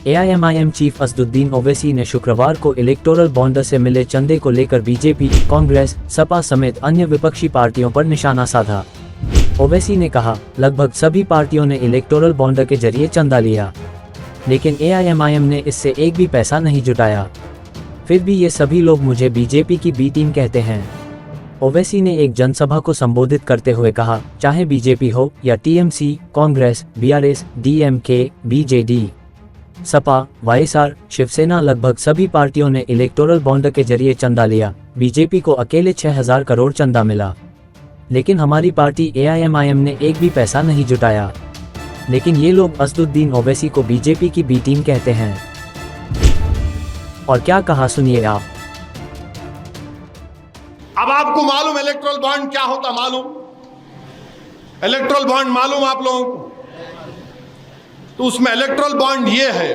AIMIM chief Asaduddin Owaisi ने शुक्रवार को इलेक्टोरल बॉन्ड से मिले चंदे को लेकर बीजेपी, कांग्रेस, सपा समेत अन्य विपक्षी पार्टियों पर निशाना साधा। ओवैसी ने कहा, लगभग सभी पार्टियों ने इलेक्टोरल बॉन्ड के जरिए चंदा लिया, लेकिन एआईएमआईएम ने इससे एक भी पैसा नहीं जुटाया। फिर भी ये सभी लोग मुझे बीजेपी की बी टीम कहते हैं। ओवैसी ने एक जनसभा को संबोधित करते हुए कहा, चाहे बीजेपी हो या TMC, Congress, BRS, DMK, BJD, Sapa, YSR, Shiv Sena, लगभग सभी पार्टियों ने इलेक्टोरल बॉन्ड के जरिए चंदा लिया। बीजेपी को अकेले 6000 करोड़ चंदा मिला, लेकिन हमारी पार्टी एआईएमआईएम ने एक भी पैसा नहीं जुटाया। लेकिन ये लोग असदुद्दीन ओवैसी को बीजेपी की बी टीम कहते हैं। और क्या कहा, सुनिए आप। अब आपको मालूम इलेक्टोरल बॉन्ड क्या होता? मालूम इलेक्टोरल बॉन्ड मालूम आप लोगों को? तो उसमें इलेक्टोरल बॉन्ड ये है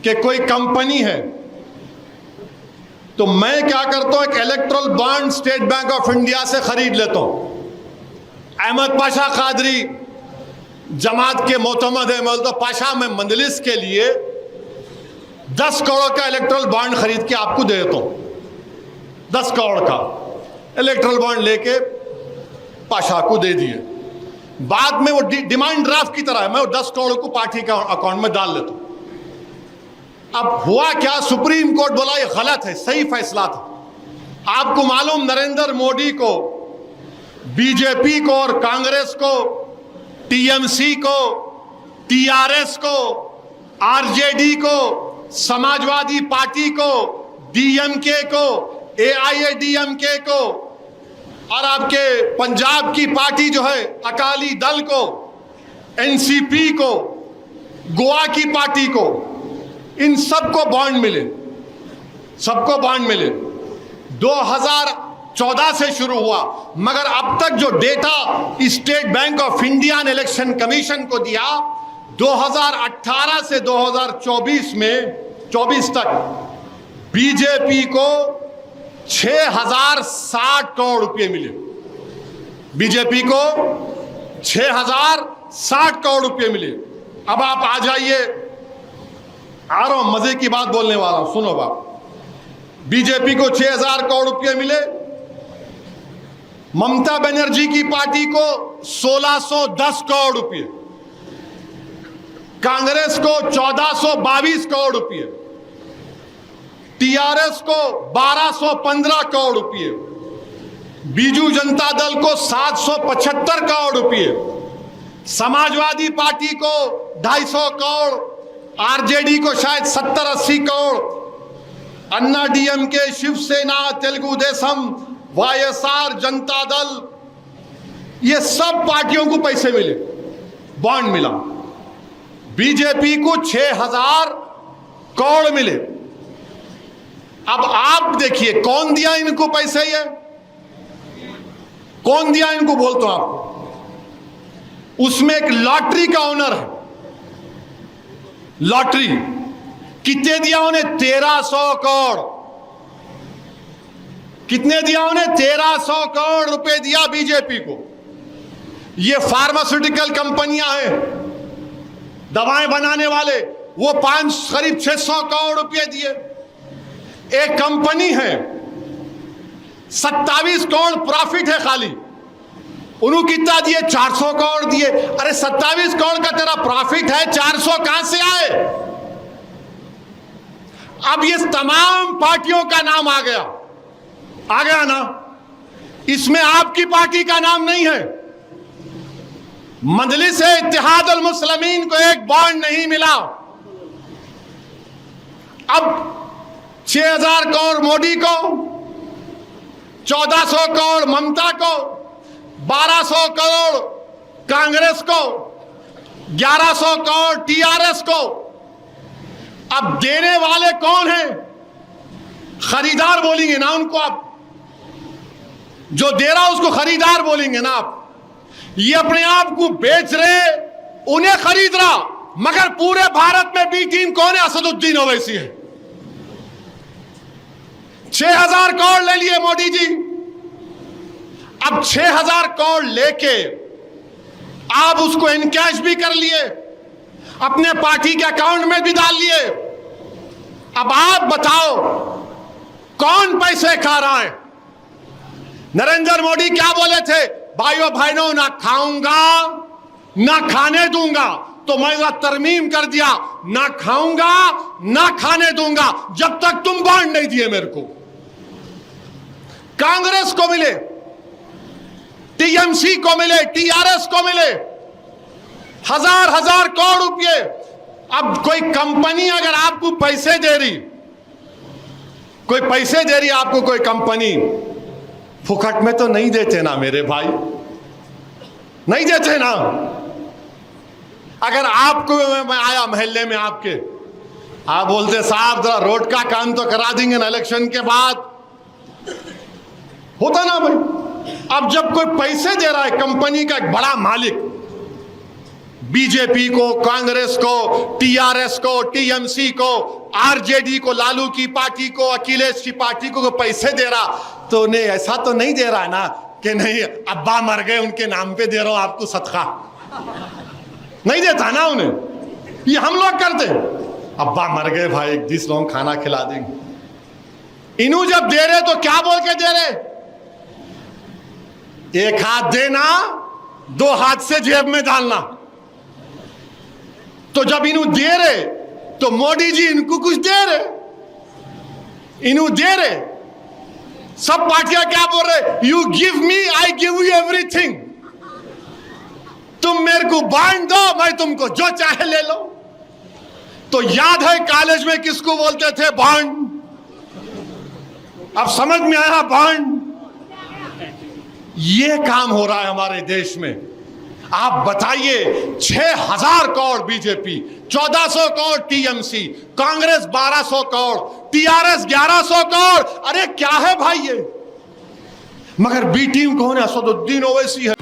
कि कोई कंपनी है, तो मैं क्या करता हूं, एक electoral bond state bank of India से खरीद लेता हूं। अहमद पाशा कादरी जमात के मोतमद है, तो पाशा में मंदलिस के लिए 10 करोड़ का इलेक्टोरल बॉन्ड खरीद के आपको दे देता हूं। 10 करोड़ का इलेक्टोरल बॉन्ड लेके पाशा को दे दिए। बाद में वो डिमांड ड्राफ्ट की तरह है, मैं वो 10 करोड़ को पार्टी का अकाउंट में डाल लेता हूं। अब हुआ क्या, सुप्रीम कोर्ट बोला ये गलत है, सही फैसला था। आपको मालूम, नरेंद्र मोदी को, बीजेपी को और कांग्रेस को, टीएमसी को, टीआरएस को, आरजेडी को, समाजवादी पार्टी को, डीएमके को, एआईएडीएमके को और आपके पंजाब की पार्टी जो है अकाली दल को, एनसीपी को, गोवा की पार्टी को, इन सबको बॉन्ड मिले, सबको बॉन्ड मिले। 2014 से शुरू हुआ, मगर अब तक जो data state bank of India ने इलेक्शन कमीशन को दिया, 2018 से 2024 में 24 तक बीजेपी को 6060 करोड़ रुपए मिले। बीजेपी को 6060 करोड़ रुपए मिले। अब आप आ जाइए, आ रहा हूं, मजे की बात बोलने वाला हूं, सुनो बाप। बीजेपी को 6000 करोड़ रुपए मिले, ममता बनर्जी की पार्टी को 1610 करोड़ रुपए, कांग्रेस को 1422 करोड़ रुपए, टीआरएस को 1215 करोड़ रुपए, बीजू जनता दल को 775 करोड़ रुपए, समाजवादी पार्टी को 250 करोड़, आरजेडी को शायद 70-80 करोड़, अन्ना डीएमके, शिवसेना, तेलुगु देशम, वाईएसआर, जनता दल, ये सब पार्टियों को पैसे मिले, बॉन्ड मिला। बीजेपी को 6000 करोड़ मिले। अब आप देखिए कौन दिया इनको पैसे, ये कौन दिया इनको, बोलता हूं आपको। उसमें एक लॉटरी का ओनर है, लॉटरी कितने दिया उन्हें? 1300 करोड़। कितने दिया उन्हें? 1300 करोड़ रुपए दिया बीजेपी को। ये फार्मास्यूटिकल कंपनियां हैं, दवाएं बनाने वाले, वो करीब 600 करोड़ रुपए दिए। एक कंपनी है 27 करोड़ प्रॉफिट है खाली, उन्होंने कितना दिए? 400 करोड़ दिए। अरे 27 करोड़ का तेरा प्रॉफिट है, 400 कहां से आए? अब ये तमाम पार्टियों का नाम आ गया ना, इसमें आपकी पार्टी का नाम नहीं है। मजलिस इत्तेहाद अल मुस्लिमीन को एक बॉन्ड नहीं मिला। अब 6000 करोड़ मोदी को, 1400 करोड़ ममता को, 1200 करोड़ कांग्रेस को, 1100 करोड़ टीआरएस को। अब देने वाले कौन हैं? खरीदार बोलेंगे ना उनको, आप जो दे रहा उसको खरीदार बोलेंगे ना आप। ये अपने आप को बेच रहे, उन्हें खरीद रहा, मगर पूरे भारत में बी टीम कौन है? असदुद्दीन ओवैसी है। 6000 करोड़ ले लिए मोदी जी। अब 6000 करोड़ लेके आप उसको इनकैश भी कर लिए। अपने पार्टी के अकाउंट में भी डाल लिए। अब आप बताओ कौन पैसे खा रहा है? नरेंद्र मोदी क्या बोले थे? भाइयों बहनों, ना खाऊंगा ना खाने दूंगा। तो मैं तरमीम कर दिया, ना खाऊंगा ना खाने दूंगा जब तक तुम बॉन्ड नहीं दिए मेरे को। कांग्रेस को मिले, टीएमसी को मिले, टीआरएस को मिले हजार हजार करोड़ रुपए। अब कोई कंपनी अगर आपको पैसे दे रही, कोई पैसे दे रही आपको कोई कंपनी, फुकट में तो नहीं देते ना मेरे भाई, नहीं देते ना। अगर आपको मैं आया मोहल्ले में आपके, आप बोलते साहब जरा रोड का काम तो करा देंगे ना इलेक्शन के बाद, होता ना भाई। अब जब कोई पैसे दे रहा है कंपनी का एक बड़ा मालिक, बीजेपी को, कांग्रेस को, टीआरएस को, टीएमसी को, आरजेडी को, लालू की पार्टी को, अखिलेश की पार्टी को पैसे दे रहा, तो उन्हें ऐसा तो नहीं दे रहा ना कि नहीं अब्बा मर गए उनके नाम पे दे रहा हूं आपको सदका, नहीं देता ना उन्हें। ये हम लोग करते, अब्बा मर गए भाई 20 लोग खाना खिला देंगे। इन्हों जब दे रहे तो क्या बोल के दे रहे? एक हाथ देना, 2 हाथ से जेब में डालना। तो जब इन्हों दे रहे तो मोदी जी इनको कुछ दे रहे, इन्हों दे रहे। सब पार्टियां क्या बोल रहे? You give me, I give you everything. तुम मेरे को बांट दो, मैं तुमको जो चाहे ले लो। तो याद है कॉलेज में किसको बोलते थे? बॉन्ड। अब समझ में आया बॉन्ड। ये काम हो रहा है हमारे देश में। आप बताइए, 6000 crore BJP, 1400 crore TMC, Congress 1200 crore, TRS 1100 crore. अरे क्या है भाई ये? मगर बी टीम कौन है? असदुद्दीन ओवैसी है।